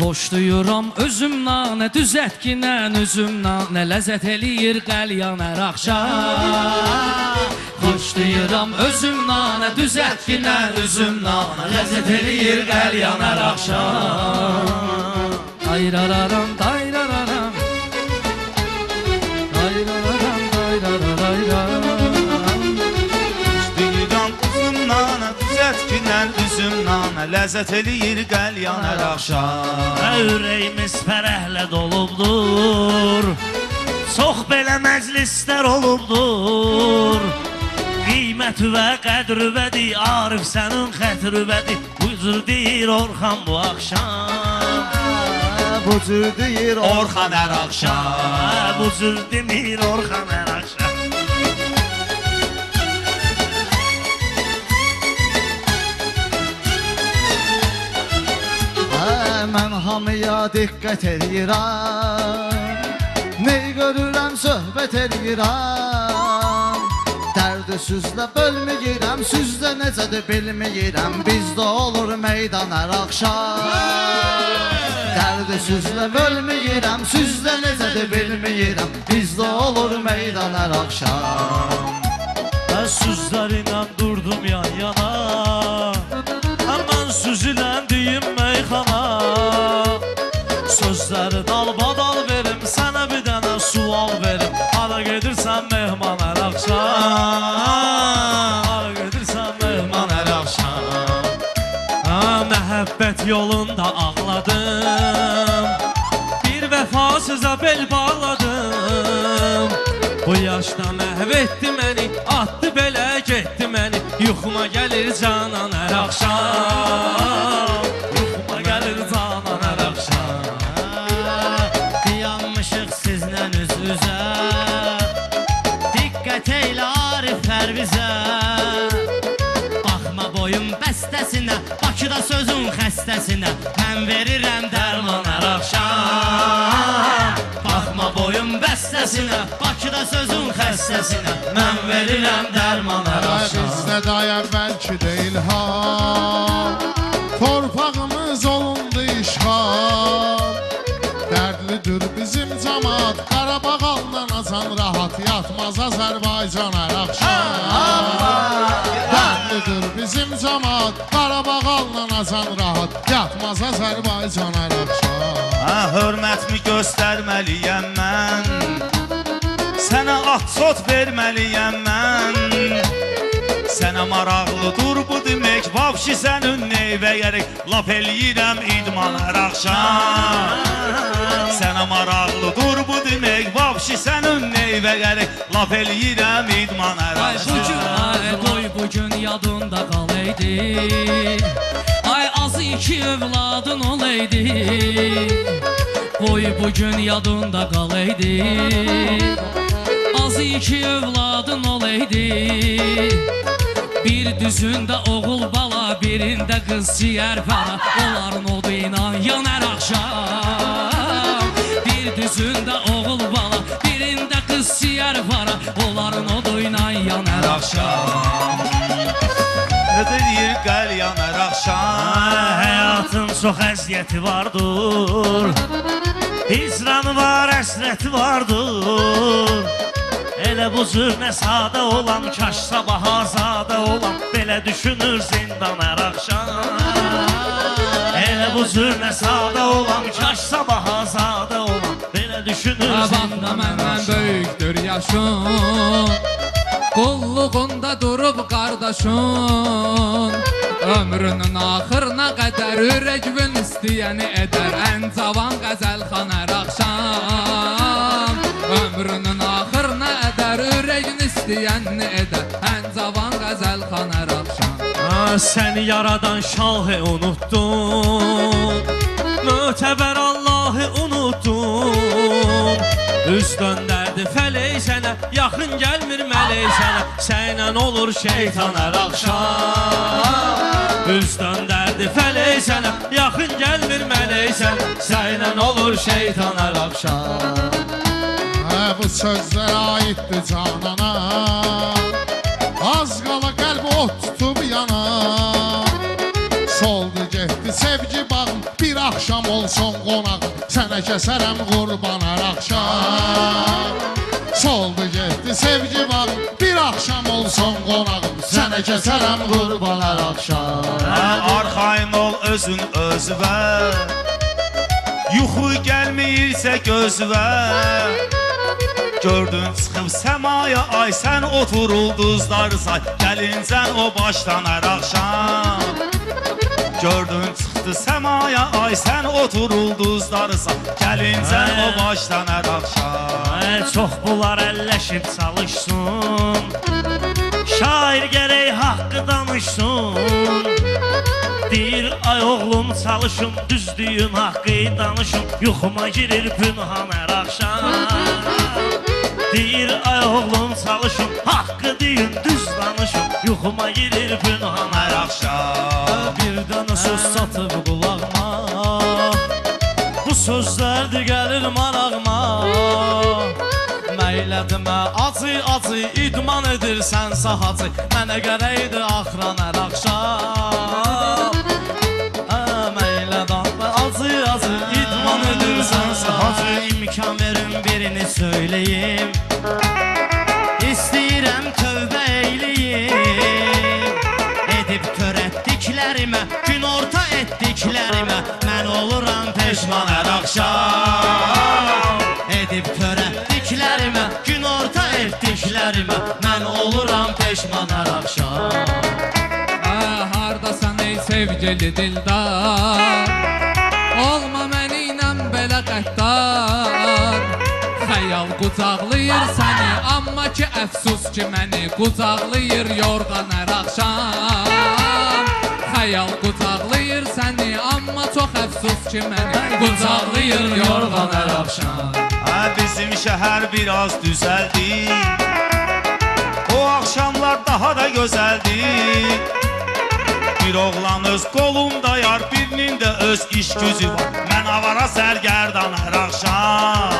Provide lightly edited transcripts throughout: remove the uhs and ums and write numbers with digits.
Xoşduyuram özümdən, düzətkinən üzümdən, nə ləzzət eləyir qəlyan hər axşam. Xoşduyuram özümdən, düzətkinən üzümdən, nə ləzzət eləyir qəlyan hər axşam. Dayrararam, dayrararam, dayrararam, dayrararam. Xoşduyuram özümdən, düzətkinən üzümdən, nə ləzzət eləyir qəlyan hər axşam. Ürəyimiz fərəhlə dolubdur, çox belə məclislər olubdur. Qiymət və qədrübədi, Arif sənin xətrübədi, bu cür deyir Orxan bu axşam. Bu cür deyir Orxan hər axşam. Bu cür demir Orxan hər axşam. Mən hamıya diqqət edirəm, ney görürəm söhbət edirəm. Dərdi süzlə bölməyirəm, süzlə necədir bilməyirəm, bizdə olur meydan hər axşam. Dərdi süzlə bölməyirəm, süzlə necədir bilməyirəm, bizdə olur meydan hər axşam. Mən sözlərinlə durdum yan yana, mən süzüləndiyim meyxana. Sözləri dalbadal verim, sənə bir dənə sual verim, hara gedirsən mehman hər axşam. Hara gedirsən mehman hər axşam. Məhəbbət yolunda ağladım, bir vəfasıza bel bağladım. Bu yaşda məhv etdi məni, atdı belə getdi məni, yuxuma gəlir canan hər axşam. Yuxuma gəlir canan hər axşam. Dayanmışıq sizlə üz-üzə, diqqət eylə Arif Pərvizə. Baxma boyun bəstəsinə, Bakıda sözün xəstəsinə, mən verirəm dərman hər axşam. Baxma boyun bəstəsinə, Bakıda sözün xəstəsinə, mən verirəm dərman hər axşam. Bizdə day əvvəlki deyil ha, torpağımız olundu işğal. Dərdlidir bizim cəmat, Qarabağ aldan azan rahat, yatmaz Azərbaycan hər axşam. Dərdlidir bizim cəmat, Qarabağ aldan azan rahat, yatmaz Azərbaycan hər axşam. Hörmətmi göstərməliyəm mən, sənə at-sot verməliyəm mən. Sənə maraqlıdır bu demək, vavşi sənin neyvə gərək, laf eləyirəm idman hər axşam. Sənə maraqlıdır bu demək, vavşi sənin neyvə gərək, laf eləyirəm idman hər axşam. Qoy bugün yadında qalaydı, ay azı iki övladın olaydı. Qoy bugün yadında qalaydı, azı iki övladın olaydı. Bir düzündə oğul bala, birində qız ciyər fana, onların odu ilə yanar axşam. Bir düzündə oğul bala, birində qız ciyər fana, onların odu ilə yanar axşam. Nə deyir qəlyan hər axşam. Həyatın çox əziyyəti vardır, hicranı var, əsrəti vardır. Elə bu cür nə sadə olan, kaş sabah azadə olan, belə düşünür zindan hər axşam. Elə bu cür nə sadə olan, kaş sabah azadə olan, belə düşünür zindan hər məndən axşam. böyükdür yaşın, qulluğunda durub qardaşın. Ömrünün axırına qədər ürəkvin istəyəni edər, ən cavan qəzəlxan hər axşam. Ömrünün axırına edər, ürəyin istəyəni edər, ən cavan qəzəlxan hər axşam. Səni yaradan şahı unuttun, mötəbər Allahı unuttun. Üz döndərdi fələk sənə, yaxın gəlmir mələk sənə, sənlə olur şeytan hər axşam. Üz döndərdi fələk sənə, yaxın gəlmir mələk sənə, sənlə olur şeytan hər axşam. Bu sözlər aiddir canana, az qala qəlb ot tutub yana. Soldu getdi sevgi bağım, bir axşam olsun qonağım Sənə kəsərəm qurban hər axşam Soldu getdi sevgi bağım Bir axşam olsun qonağım Sənə kəsərəm qurban hər axşam Arxayın ol özün özüvə Yuxu gəlməyirsə gözvə Gördün çıxıb səmaya ay Sən otur ulduzlar say Gəlincən o başdan hər axşam Gördün çıxdı səmaya ay Sən otur ulduzlar say Gəlincən o başdan hər axşam Çox bunlar əlləşib çalışsın Şair gərək haqqı danışsın Deyir ay oğlum çalışım Düzdüyün haqqı danışım Yuxuma girir pünhan hər axşam Deyir ay oğlum çalışım Haqqı deyin düz danışım Yuxuma girir pünhan hər axşam Bir dənə söz satıb qulağıma Bu sözlərdir gəlir marağıma Məylədimə acı idman edirsən sahacı Mənə gərəkdir axıran hər axşam Məylədimə acı idman edirsən sahacı İmkan verin birini söyleyeyim İstəyirəm tövbə eyleyim Edib törətdiklərimə Gün orta etdiklərimə Mən oluram peşman hər axşam Edib törətdiklərimə Gün orta etdiklərimə Mən oluram peşman hər axşam Hardasan ey sevgili dildar Olma mənimlə belə qəddar Xəyal qucaqlayır səni Amma ki əfsus ki məni Qucaqlayır yorğan hər axşam Xəyal qucaqlayır səni Amma çox əfsus ki məni Qucaqlayır yorğan hər axşam Bizim şəhər biraz düzəldi O axşamlar daha da gözəldi Bir oğlan öz qolunda yar Birinin də öz iş gücü var Mən avara sərgərdan hər axşam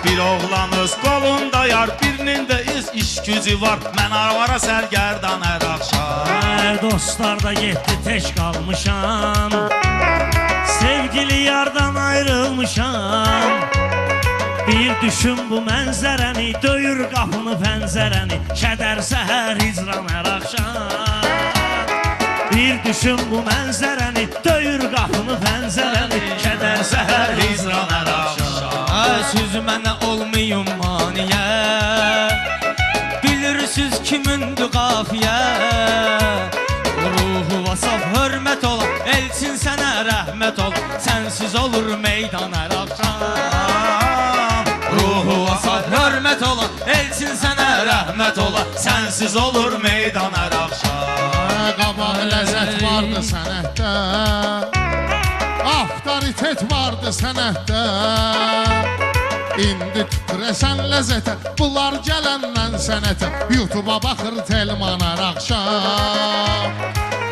Bir oğlan öz qolunda yar Birinin də öz iş gücü var Mən avara sərgərdan hər axşam Dostlar da getdi tək qalmışam Sevgili yardan ayrılmışam Bir düşün bu mənzərəni Döyür qapını pəncərəni Kədər səhər hicran hər axşam Bir düşün bu mənzərəni Döyür qapını pəncərəni Kədər səhər hicran hər axşam Siz mənə olmayın maniyə Bilirsiniz kimindir qafiyə Ruhu vasaf hörmət ola Elçin sənə rəhmət ol Sənsiz olur meydan hər axşam Ruhu vasaf hörmət ola Elçin sənə rəhmət ola Sənsiz olur meydan hər axşam Qabaq ləzzət vardı sənətdə Avtoritet vardı sənətdə İndi tükrəsən ləzzətə Bunlar gələndən sənətə YouTube'a baxır Telman hər axşam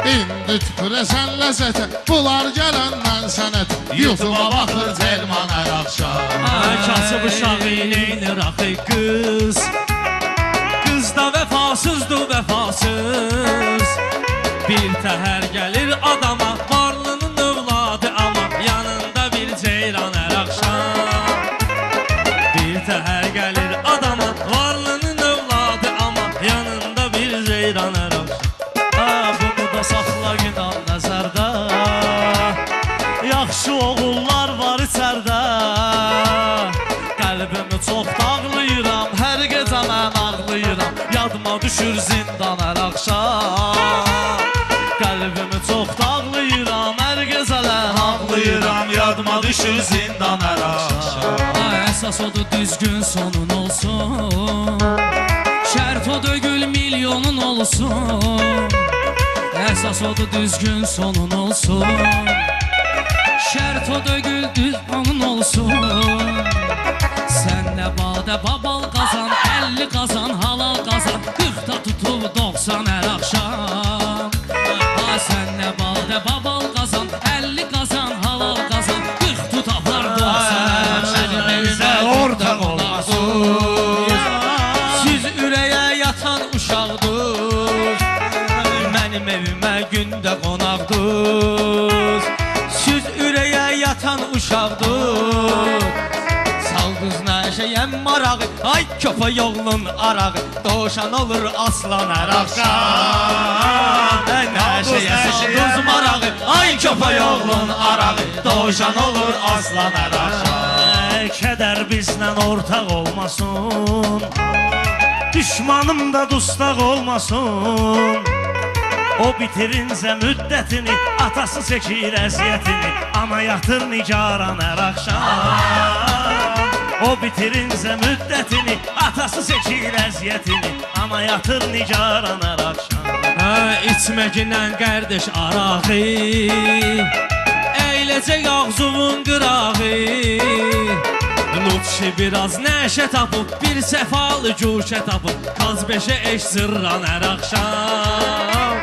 İndi tükrəsən ləzzətə Bunlar gələndən sənətə YouTube'a baxır Telman hər axşam Kasıb uşağı neynir axı qız Qız da vəfasızdır vəfasız Bir təhər gəlir adama Varlının övladı ama Yanında bir ceyran hər axşam Bir təhər gəlir adama Varlının övladı ama Yanında bir ceyran hər axşam Bunu da saxla günah nəzərdə Yaxşı oğullar var içərdə Qəlbimi çox dağlayıram Hər gecə mən ağlayıram Yadıma düşür zindan hər axşam Qəlbimi çox dağlayıram Hər gecələr ağlayıram Yadıma düşür zindan hər axşam Əsas odur düzgün sonun olsun Şərt o dögül milyonun olsun Əsas odur düzgün sonun olsun Şərt o dögül düzgün olsun Sən nə badə babal qazan 50 qazan halal qazan 40-da tutub 90 hər axşam Sən nə badə babal qazan 50 qazan halal qazan 40 tut apar 90 Mənim evimə ortaq olmasın Siz ürəyə yatan uşaqdır Mənim evimə gündə qonaqdır Siz ürəyə uşaqdır Saldız nəşəyəm marağı Ay köpə yolun arağı Doğuşan olur aslan əraqşan Nəşəyə saldız marağı Ay köpə yolun arağı Doğuşan olur aslan əraqşan Kədər bizlə ortaq olmasın Düşmanım da dustaq olmasın O bitirincə müddətini Atası çəkir əziyyətini Ana yatır nigaran hər axşam O bitirincə müddətini Atası çəkir əziyyətini Ana yatır nigaran hər axşam İçməklə qardeş arağı Əyləcək ağzuvun qırağı Nutşi biraz nəşə tapıb Bir səfalı güşə tapıb Kaz beşə eş sırran hər axşam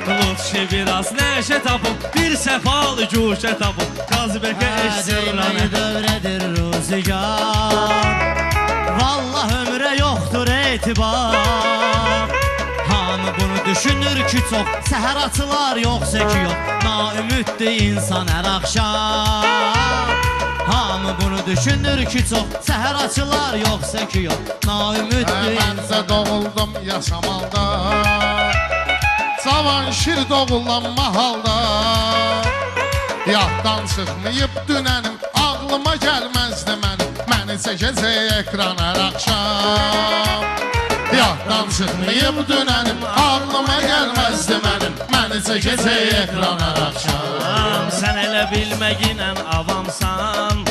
Nutşi biraz nəşə tapıb Bir səfalı güşə tapıb Kaz beşə eş sırran hər dövrədir ruzigar Vallah ömrə yoxdur etibar Hamı bunu düşünür ki çox Səhər açılar yoxsa ki yox Naümüddür insan hər axşam Hamı bunu düşünür ki çox Səhər açılar yoxsa ki yox Naümüddür Mən də doğuldum yaşamalda Cavan şir doğulanma halda Yaddan çıxmayıb dünənim Ağlıma gəlməzdi mənim Məni çəkəcək ekran hər axşam Yaddan çıxmayıb dünənim Ağlıma gəlməzdi mənim Məni çəkəcək ekran hər axşam Sən elə bilməginə avamsan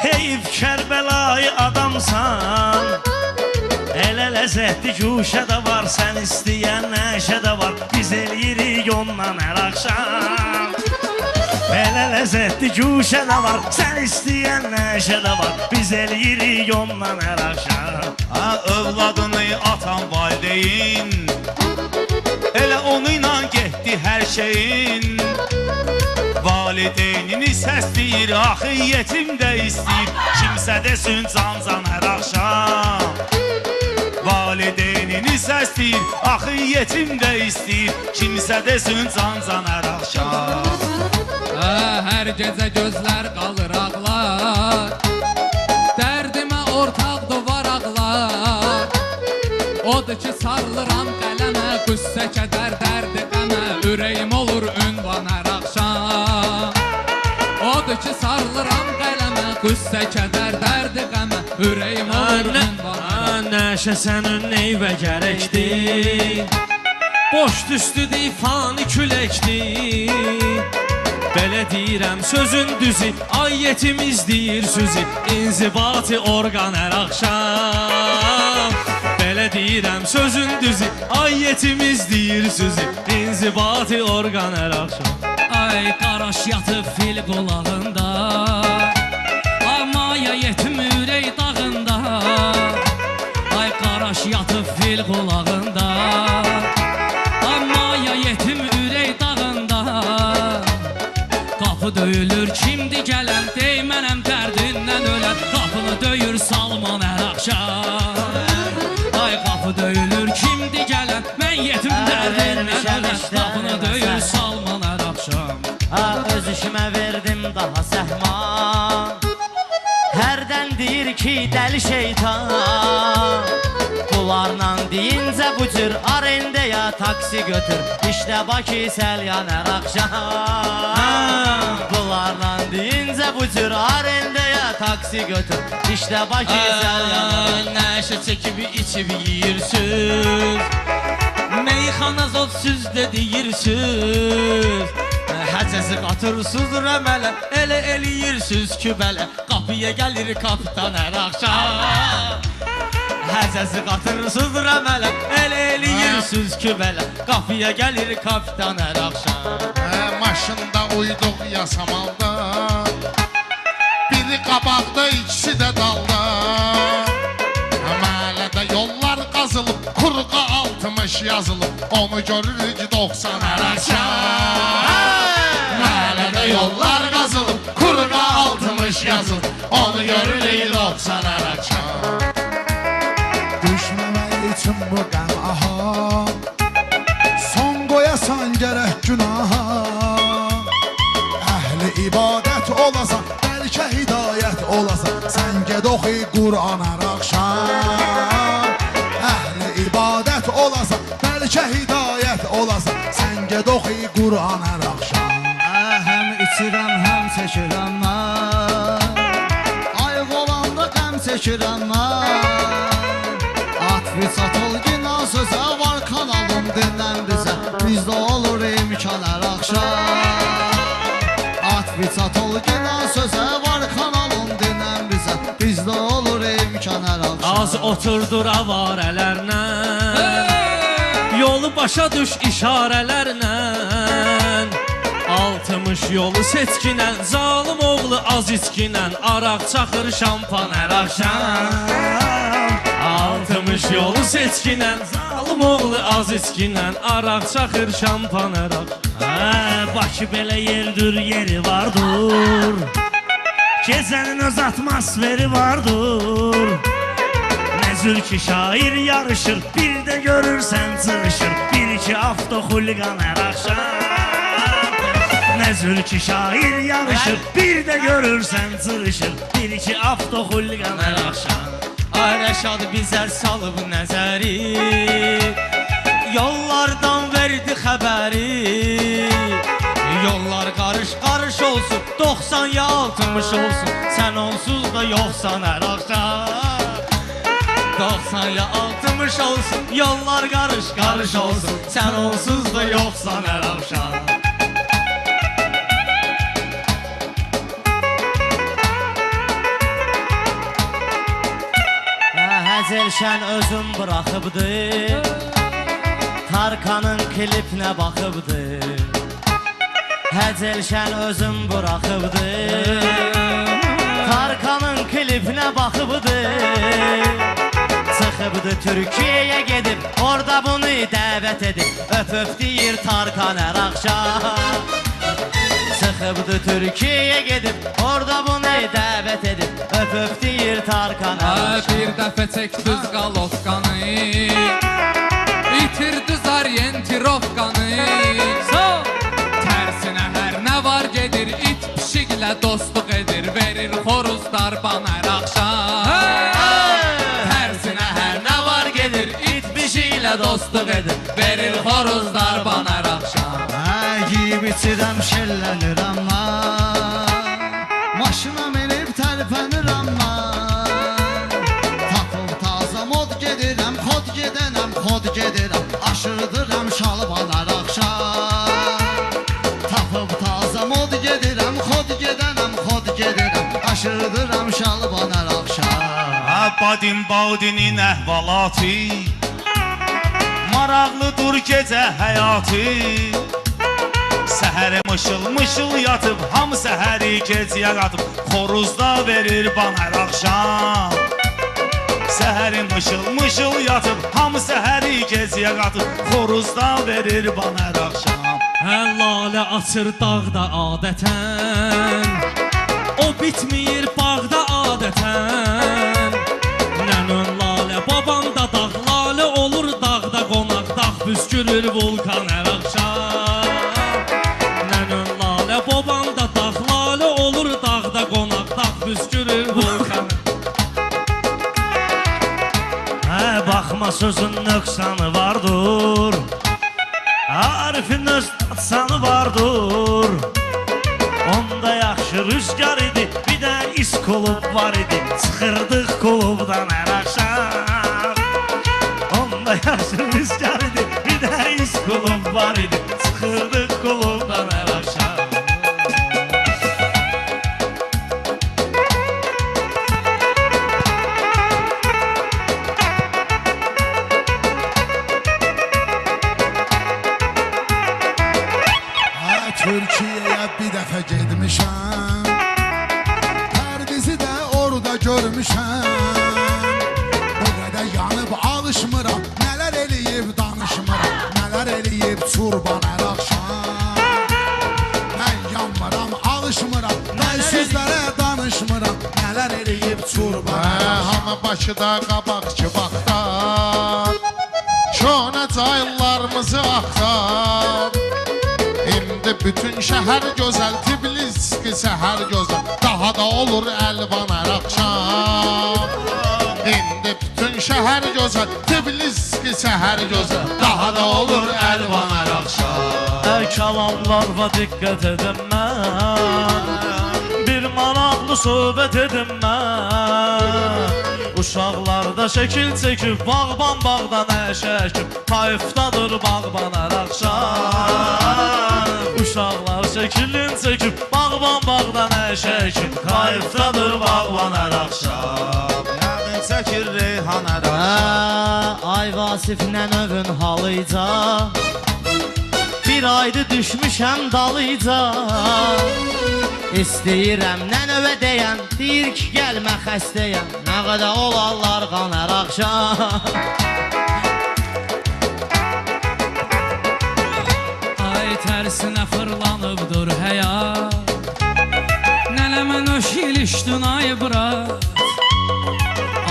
Heyf Kərbəlayı adamsan Elə ləzzətli güşə də var Sən istəyən nəşə də var Biz eləyirik ondan hər axşam Elə ləzzətli güşə də var Sən istəyən nəşə də var Biz eləyirik ondan hər axşam Övladını atan valideyn Elə onunla getdi hər şeyin Valideynini səsləyir Axı yetim də istəyir Kimsə desin can hər axşam Valideynini səsləyir Axı yetim də istəyir Kimsə desin can hər axşam Hər gecə gözlər qalır ağlar Dərdimə ortaqdır varaqlar Odur ki sarılıram qələmə Qüssə kədər dərdi qəmə Ürəyim olur ünvan hər axşam Odur ki sarılıram qələmə Qüssə kədər dərdi qəmə Ürəyim olur ünvan hər axşam Nəşə sənin neyvə gərəkdir Boş düstüdür fani küləkdir Belə deyirəm sözün düzü Ay yetimiz deyir sözü İnzibati orqan hər axşam Belə deyirəm sözün düzü Ay yetimiz deyir sözü İnzibati orqan hər axşam Ay qaraş yatıb fil qolağında Amaya yetim ürək dağında Ay qaraş yatıb fil qolağında Amaya yetim ürək dağında Qapı döyülür kimdi gələn Deymənəm dərdindən ölən Qapını döyür salman hər axşam Ay qapı döyülür kimdi gələn Mən yetim dərdindən ölən Qapını döyür salman hər axşam Öz işimə verdim daha səhman Hərdən deyir ki dəli şeytan Bunlarla deyincə bu cür arendəyə taksi götür İşdə Bakı səlyan hər axşam Bunlarla deyincə bu cür arendəyə taksi götür İşdə Bakı səlyan Nəşə çəkib içib yeyirsiniz Meyxana zodsüz də deyirsiniz Həcəsi qatırsızdır əmələ Elə eləyirsiniz ki bələ Qapıya gəlir kapitan hər axşam Həcəsi qatırsızdır əmələ Elə eləyirsiniz ki bələ Qapıya gəlir kapitan hər axşam Maşında uyduq yasamalda Biri qabaqda ikisi də dalda Məhəllədə yollar qazılıb Qurğa 60 yazılıb Onu görürük 90 hər axşam Məhəllədə yollar qazılıb Qurğa 60 yazılıb Onu görürük 90 hər axşam Düşməmək üçün bu qəmaha Son qoyasan gərək günaha Əhli ibadət ibadət olasan, bəlkə hidayət olasan. Sən ged oxu Qur'an hər axşam. Əhli ibadət olasan, bəlkə hidayət olasan. Sən ged oxu Qur'an hər axşam. Həm içirəm, həm çəkirəm mən. Ayıq olanda qəm çəkirəm mən. Atvi çatıl günə sözə var kanalım dinlən bizə. Bizdə olur imkan hər axşam. Atvi çatıl günə sözə var kanalım dinlən bizə. Bizdə olur imkan hər axşam. Az oturdur avarələrlə, yolu başa düş işarələrlə. 60 yolu seçkinən, zalim oğlu az içkinən, araq çaxır şampan hər axşam. 60 yolu seçkinən, zalim oğlu az içkinən, araq çaxır şampan hər axşam. Bakı belə yerdir, yeri vardır, gecənin öz atmosferi vardır. Nezül ki şair yarışır, bir də görürsən çırışır, bir iki avto xuliqan hər axşam. Nezül ki şair yarışır, bir də görürsən çırışır, bir iki avto xuliqan hər axşam. Ay Rəşad bizər salıb nəzəri, yollardan verdi xəbəri. Yollar qarış-qarış olsun, 90 ya 60 olsun, sən onsuz da yoxsan hər axşam. 90 ya 60 olsun, yollar qarış-qarış olsun, sən onsuz da yoxsan hər axşam. Həzəlşən özüm bıraxıbdı, Tarkanın klipinə baxıbdı. Həzəlşən özüm bıraxıbdı, Tarkanın klipinə baxıbdı. Çıxıbdı Türkiyəyə gedib, orada bunu dəvət edib, öp-öp deyir Tarkan hər axşam. Çıxıbdı Türkiyəyə gedib, orada bunu dəvət edib, öp-öp deyir Tarkan hər axşam. Bir dəfə çək düz qalovkanı, itirdi zaryentirovkanı. Tərsinə hər nə var gedir, it pişiklə dostluq edir, verir xoruz darban hər axşam. Tərsinə hər nə var gedir, it pişiklə dostluq edir, verir xoruz darban hər axşam. Yiyib içirəm, şellənirəm mən, maşına minib tərpənirəm mən. Tapıb taza mod gedirəm, xod gedənəm, xod gedirəm, aşırdıram şalban hər axşam. Tapıb taza mod gedirəm, xod gedənəm, xod gedirəm, aşırdıram şalban hər axşam. Badin Badinin əhvalatı, maraqlıdır gecə həyatı. Səhəri mışıl-mışıl yatıb, hamı səhəri gecəyə qatıb, xoruzda verir ban hər axşam. Səhəri mışıl-mışıl yatıb, hamı səhəri gecəyə qatıb, xoruzda verir ban hər axşam. Lalə açır dağda adətən, o bitmir bağda adətən. Nənön lalə, babam da dağ, lalə olur dağda qonaq, dağ püskürür vulkan hər axşam. Nənön lalə, babam da dağ, lalə olur dağda qonaq, dağ püskürür vulkan. Baxma sözün nöqsanı vardır, Arifin öz tatsanı vardır. Onda yaxşı rüzgar idi, bir də is klub var idi, çıxırdıq klubdan hər axşam. Onda yaxşı rüzgar idi, bir də is klub var idi, çıxırdıq klubdan hər axşam. Türkiyəyə bir dəfə gedmişəm, Pərdizi də orada görmüşəm. Bu qədər yanıb alışmıram, nələr eləyib danışmıram, nələr eləyib çurban hər axşam. Mən yanmıram, alışmıram, mən sözlərə danışmıram, nələr eləyib çurban hər axşam. Hamı Bakıda qabaqçı vaxtdan, şona çaylarımızı axtar. İndi İndi bütün şəhər gözəl, Tbilisi səhər gözəl, daha da olur əlvan hər axşam. İndi bütün şəhər gözəl, Tbilisi səhər gözəl, daha da olur əlvan hər axşam. Ey kalamlarva diqqət edin mən, bir maraqlı söhbət edin mən. Uşaqlarda şəkil çəkib, bağban bağdan əşəkib, Tayfdadır bağban hər axşam. Uşaqlar şəkilin çəkib, bağban bağdan əşəkib, Tayfdadır bağban hər axşam. Yağın çəkir reyhan hər axşam. Ay Vasiflə övün halıca, bir aydı düşmüşəm dalıca. İstəyirəm nənövə deyən, deyir ki gəlmə xəstəyəm, nə qədər olarlar qan hər axşam. Ay tərsinə fırlanıbdır həyat, Nələmə nöş ilişdin ay bırak.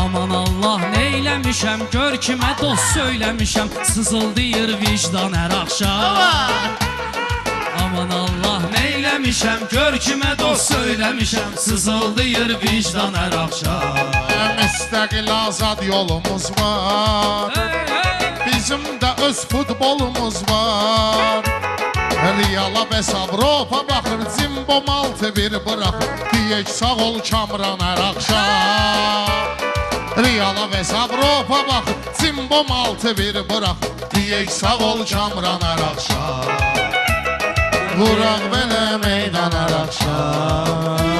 Aman Allah neyləmişəm, gör kimə dost söyləmişəm, sızıldayır vicdan hər axşam. Aman Allah neyləmişəm, gör kimə dost söyləmişəm, sızıldayır vicdan hər axşam. Müstəqil azad yolumuz var, bizim də öz futbolumuz var. Riyala bəs Avropa baxır, Zimbom 6-1 bıraxır, deyək sağ ol Kamran hər axşam. Riyala bəs Avropa baxır, Zimbom 6-1 bıraxır, deyək sağ ol Kamran hər axşam. Vuraq belə meydan hər axşam.